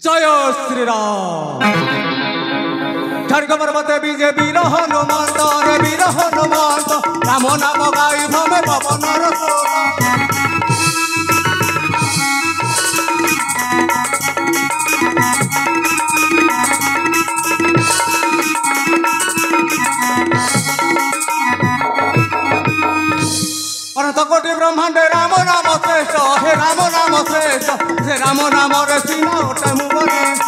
जय श्री राम खड़ग पर्वते बीजे वीर हनुमंत रे वीर हनुमंत राम नाम गाई भमे पवन अनंत कोटि ब्रह्मांडे राम नाम श्रेष्ठ हे राम नाम श्रेष्ठ से राम नाम रे सीना उठे मुगनेश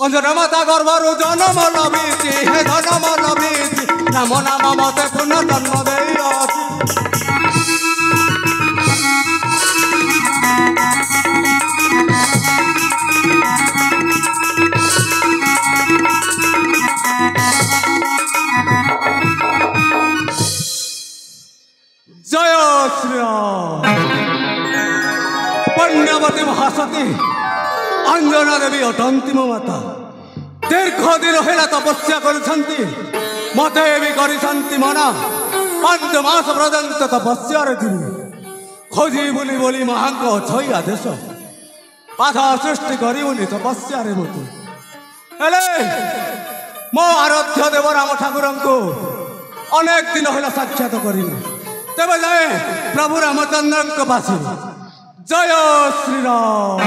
अंजनमाता गर्भरु जन्म लभिछि हे जन्म लभिछि राम नाम मते पुनः जन्म देइछि जय श्री राम पुण्यवती महासती अंजना देवी अटंती मो माता दीर्घ दिन है तपस्या करछंती मते भी करछंती मना 5 मास पर्यंत तपस्या रे खोजी बोली बोली महांक छई आदेश बाधा सृष्टि करिउनी तपस्या रे मते हेले मो आराध्य देव राम ठाकुर को अनेक दिन है साक्षात करिनी तब जाए प्रभु रामचंद्र पास जय श्री राम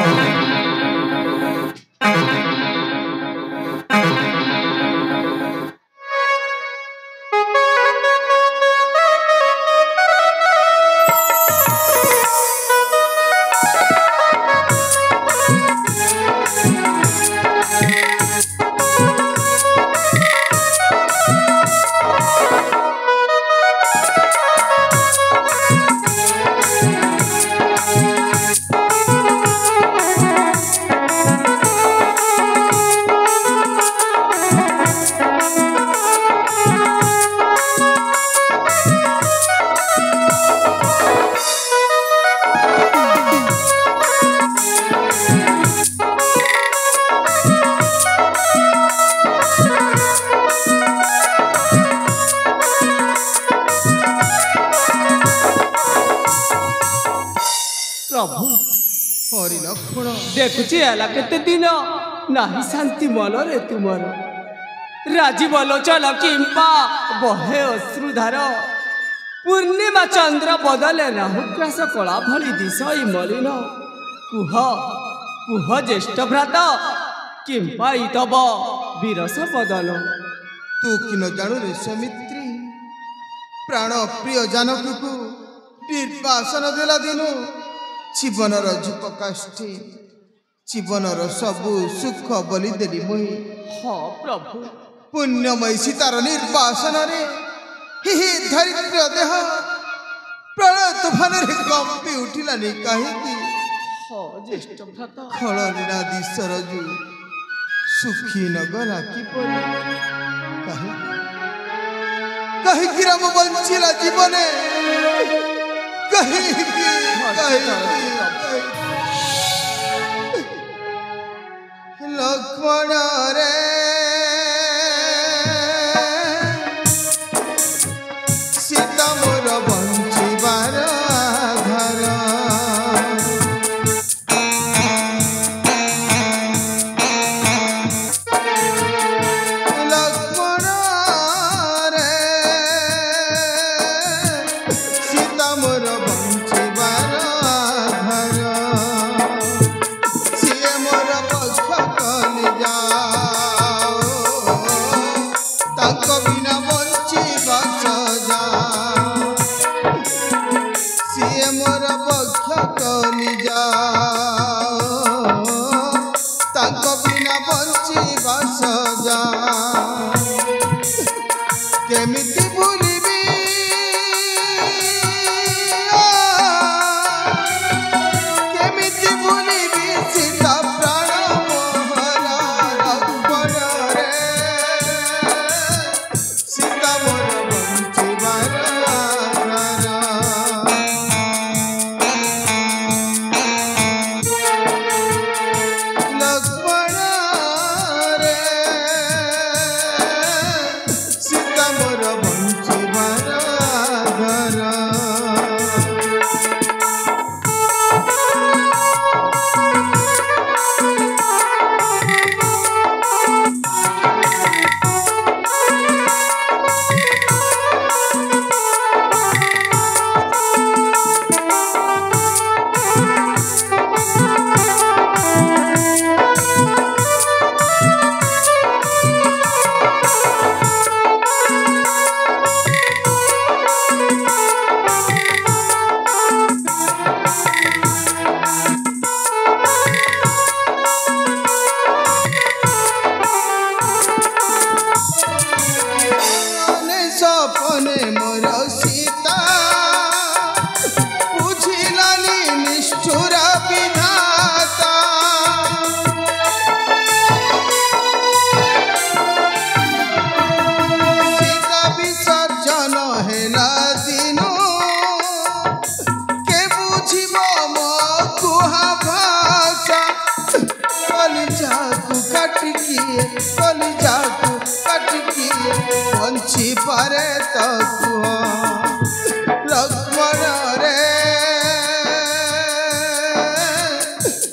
देखुची आला केते दिन नाही शांति मन रे तुमर राजीव लोचन किंपा बहे अश्रुधार पूर्णिमा चंद्र बदले राहुग्रास कला भली दिशई मलिन कुह कुह ज्येष्ठ भ्रात किंपा तब विरस बदन तू कि न जानु रे समित्री प्राण प्रिय जानकी को निर्वासन देला दिनु जीवनर झुपकाष्ठी जीवनर सबु सुख बलि देली मुई हाँ प्रभु पुण्यमयी सीतार निर्वासन रे ही धरित्र देह प्रलय तुफान रे कंपी उठिलानी कहीं हाँ ज्येष्ठ भ्राता खल निनादी सरजु सुखी न गला किपरि कहीं कि राम बंचिला जीवने कहीं लक्ष्मण रे सीता मोर बंचिबार आधार लक्ष्मण रे सीता मोर बंचिबार आधार सिए मोर पक्ष कलि जाओ ताको बिना बंचिबा सजा सिए मोर पक्ष कलि जाओ ताको बिना बंचिबा सजा केमिति भूलिबी केमिति भूलिबी सीता प्राण मोहरा लक्ष्मण रे सीता मोर बंचिबार आधार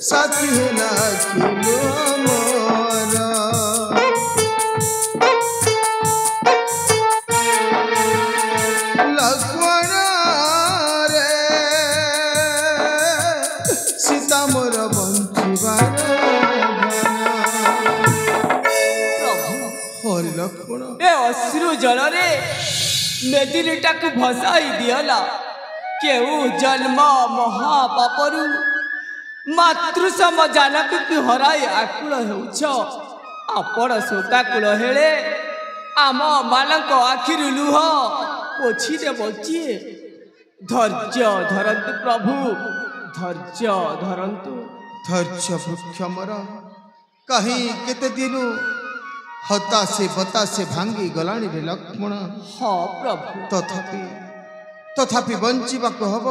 साथी ହେଲା କିଲୋ ମୋର ଲକ୍ଷ୍ମଣ ରେ ସୀତା ମୋର ବଞ୍ଚିବାର ହରି ଲକ୍ଷ୍ମଣ ए अश्रु जल रे मेदिनीटा को भसाई दियला केहू जन्म महापापरू मातृ सम जानक की हराई आकुल हेउछ आपण शोकाकुल हेले आम मानक आखिर लुह पोछि दे बचिए धैर्य धरन्तु प्रभु धैर्य धरन्तु धैर्य वृक्ष मोर कहीं केते दिनु हताशे बताशे भांगी गलाणी रे लक्ष्मण हाँ प्रभु तथापि तथापि बंचिबाक हब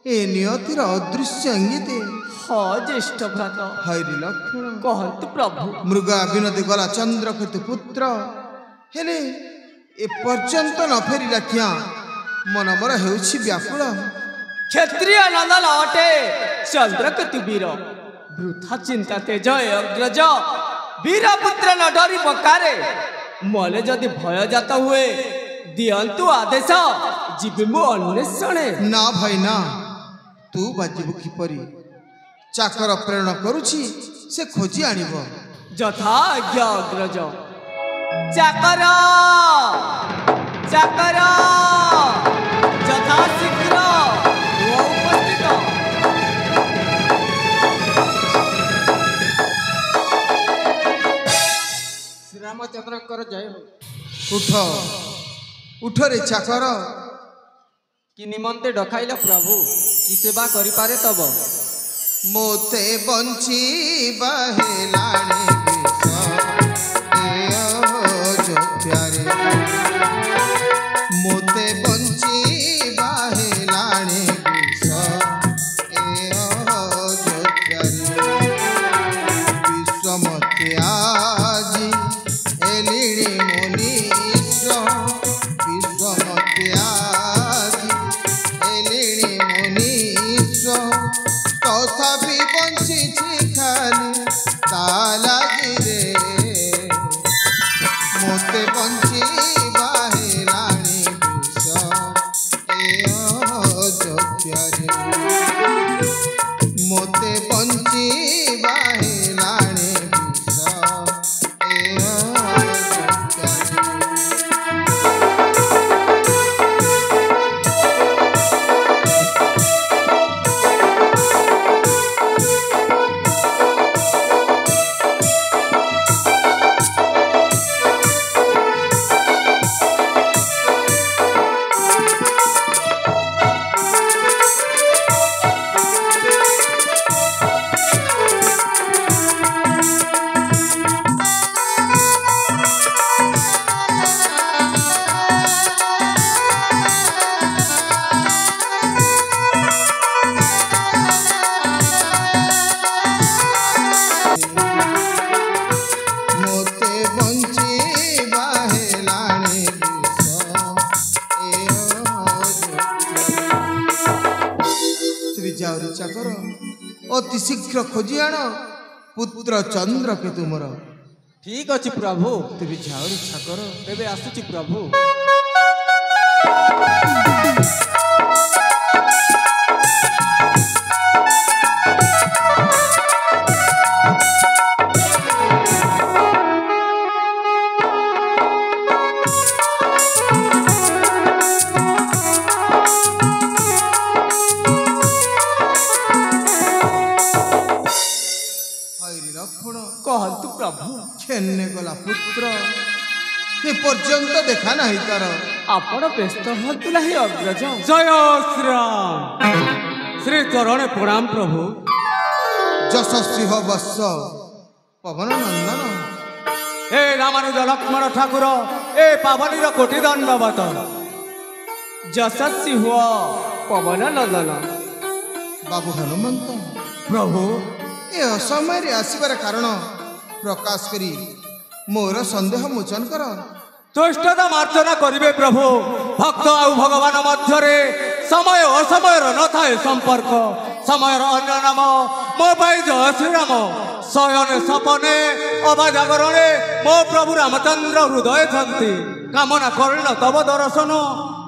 ए नियतिर अदृश्य इंगिते हाँ ज्येष्ठ भ्रात हरि लक्ष्मण कहतु प्रभु मृगा विनोदी गला चंद्रकेतु पुत्र हेले ए पर्यंत न फेरिला क्या मन मोर हेउछि व्याकुल क्षत्रिय नंदन अटे चंद्रकेतु वीर वृथा चिंता तेज अग्रज वीरपुत्र न डरी पकारे मले जदि भय जात हुए दियंतु आदेश जीवी मु अन्वेषणे ना भाई ना तू बाजिबु किपरि चाकर प्रेरण करुछि से खोजी आनिब यथा आज्ञा अग्रज चाकर चाकर यथा शीघ्र उपस्थित श्रीरामचंद्र जय हो उठ उठ रे चाकर कि निमंते डकाइल प्रभु कि सेवा करि पारे तब मोते बंची बहेलाणे प्यारे मोते बंची बहेलाणे विश्वमते आजी एलिणी मुनीश विश्वमते आजी एलिणी मुनीश तथापि बंचिछि खाली तालागी रे मोते बंची बाहेलाणी विष ए अयोध्यारे मोते बंची बाहेलाणी विष ए अयोध्यारे अति शीघ्र खोजी आण पुत्र चंद्र के तुमर ठीक अछि प्रभु तेबे झाउरी छाकर तेबे आसुछि प्रभु कहतु प्रभु खेलने गला पुत्र ए पर्यंत देखा नहीं तार आपण व्यस्त हतु नहीं अग्रज जय श्रीराम श्री चरण प्रणाम प्रभु यशस्वी हो वत्स पवन नंदन हे रामानुज लक्ष्मण ठाकुर ए पावनीर कोटि दंडवत यशस्वी हुआ पवन नंदन बाबू हनुमंत प्रभु ए असमय आसबार कारण प्रकाश करी मोर संदेह मोचन कर तुष्टता मार्जना करिवे प्रभु भक्त आउ भगवान मध्यरे समय असमयर न थाए संपर्क समयर अन्य नाम मो पाई जय श्रीराम शयने सपने अबा जागरणे मो प्रभु रामचंद्र हृदय शांति कामना करिल तब दर्शन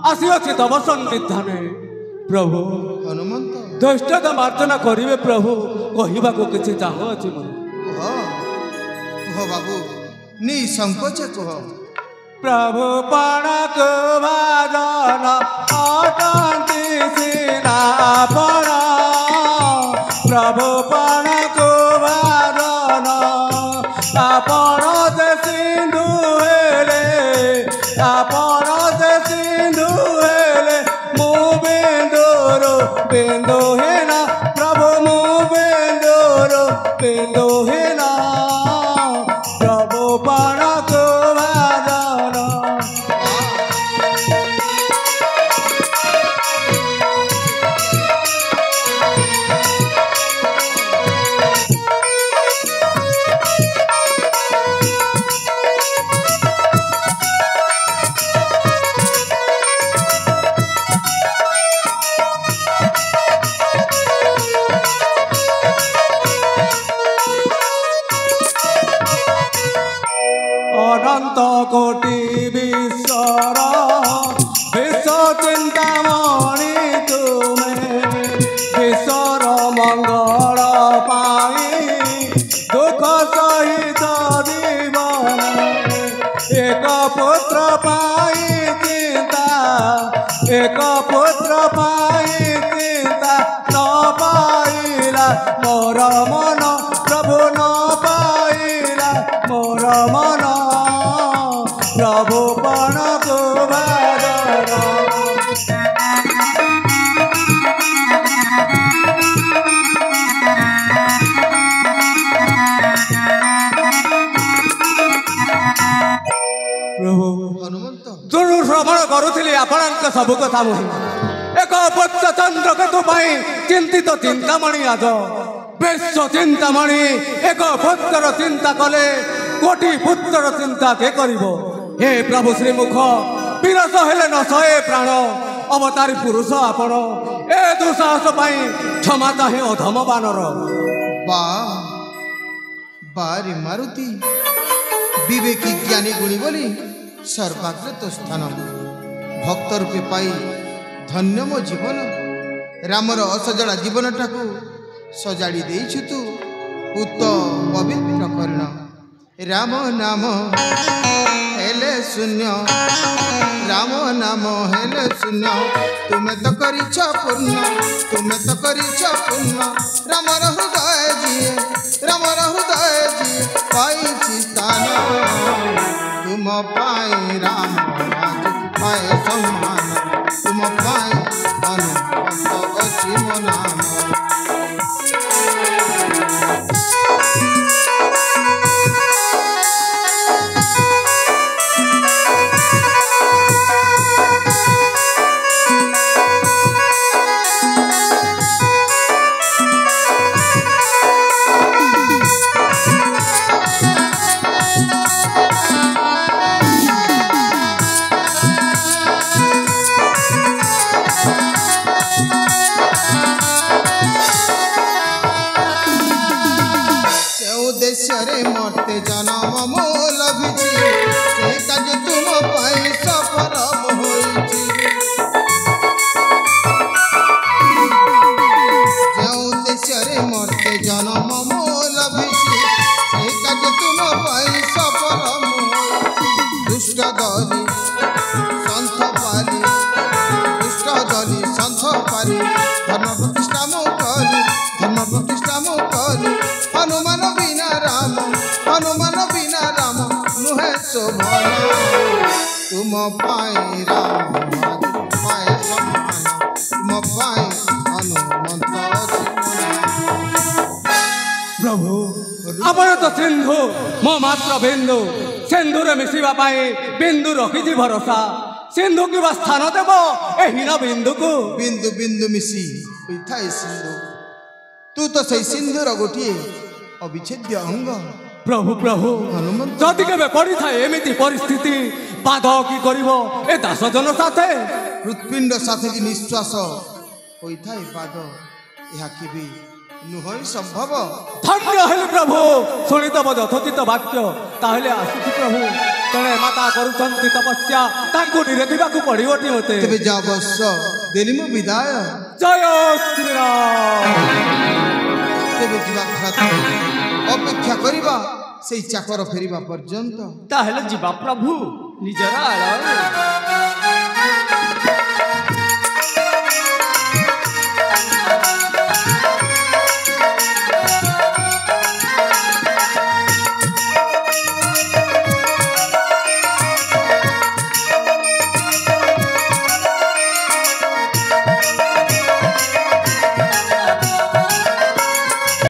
आसी तब सन्निधाने प्रभु हनुमंत धैष्ठता मार्जना करिवे प्रभु कहवाको किछि चाहुअछि मो कह कह बाबू निसंकोच कह प्रभु पणक भाजन अटंती सीना पर प्रभु पणक भाजन आपण जे सिंधु हेले आपण जे सिंधु हेले मु बिंदुरो बिंदु हेना प्रभु मु बिंदुरो बिंदु हेना प्रभु पणक अनंत कोटि विश्वर विश्व चिंतामणि तुम्हें विश्वर मंगल पाई दुख सहित जीवन एक पुत्र पाई चिंता एक पुत्र पाई चिंता न पाइला मोर मन प्रभु न पाइला मोर मन प्रभु पणक भाजन प्रभु हनुमंत तुरु श्रवण करुଥିଲି ଆପଣଙ୍କ ସବୁ କଥା ମୁହିଁ ଏକ ପତ୍ର ଚନ୍ଦ୍ର କେତୁ ପାଇଁ ଚିନ୍ତିତ ଚିନ୍ତାମଣି ଆଜ ବିଶ୍ୱ ଚିନ୍ତାମଣି ଏକ ପୁତ୍ର ଚିନ୍ତା କଲେ କୋଟି ପୁତ୍ର ଚିନ୍ତା କେ କରିବ हे प्रभु श्रीमुख ବିରସ ହେଲେ ନ ସହେ ପ୍ରାଣ ଅବତାରୀ ପୁରୁଷ ଆପଣ ଏ ଦୁଃସାହସ ପାଇଁ କ୍ଷମା ଚାହେଁ ଅଧମ ବାନର बा बारी मारुति विवेकी ज्ञानी गुणी बोली सर्वाग्रत स्थान भक्त रूपे पाई धन्य मो जीवन रामर असजड़ा जीवन टाकू सजाड़ी देइछु तू उत पवित्र कर्ण राम नाम हेले शून्य राम नाम हेले शून्य तुम्हें तो करिछ पूर्ण तुम्हें तो करिछ पूर्ण रामर हृदय जिए रामर हृदय जिए पाई स्थान तुम पाए राम पाए सम्मान तुम पाए अनुपत असीम नाम मरते जन्म मो लभिछि से काज तुम पाई सफल होइछि जो देशरे मरते जन्म मो लभिछि से काज तुम पाई सफल होइछि दुष्ट दली संथ पाली दुष्ट दली संथ पाली धर्म प्रतिष्ठा मो कली हनुमान बिना राम नुहे शोभन तुम पाए राम पाए सम्मान तुम पाए हनुमंत प्रभु आपण तो सिंधु मो मात्र बिंदु सिंधुरे मिशिबा पाए बिंदु रखिछि भरोसा सिंधु की स्थान देव एहीन बिंदु को बिंदु बिंदु मिशी होइथाए सिंधु तू तो सही सिंधुर गोटिए अविच्छेद्य अंग प्रभु प्रभु हनुमंत जदि केबे पड़ी थाए एमिति परिस्थिति बाध की करिवो ए दास जन साथे ହୃତ୍ପିଣ୍ଡ ସାଥେ କି ନିଶ୍ୱାସ ହୋଇଥାଏ ପାଦ ଏହା କେବେ ନୁହଁ ସମ୍ଭବ। ଧନ୍ୟ ହେଲି ପ୍ରଭୁ ଶୁଣି ତମ ଯଥୋଚିତ ବାକ୍ୟ। ତାହେଲେ ଆସୁଛି ପ୍ରଭୁ ତେଣେ ମାତା କରୁଛନ୍ତି ତପସ୍ୟା ତାଙ୍କୁ ନିରେଖିବାକୁ ପଡ଼ିବଟି ମୋତେ। ତେବେ ଯା ବତ୍ସ ଦେଲି ମୁଁ ବିଦାୟ। ଜୟ ଶ୍ରୀରାମ। ତେବେ ଯିବା ଭ୍ରାତା ଅପେକ୍ଷା କରିବା ସେଇ ଚାକର ଫେରିବା ପର୍ଯ୍ୟନ୍ତ। ତାହେଲେ ଯିବା ପ୍ରଭୁ ନିଜର ଆଳ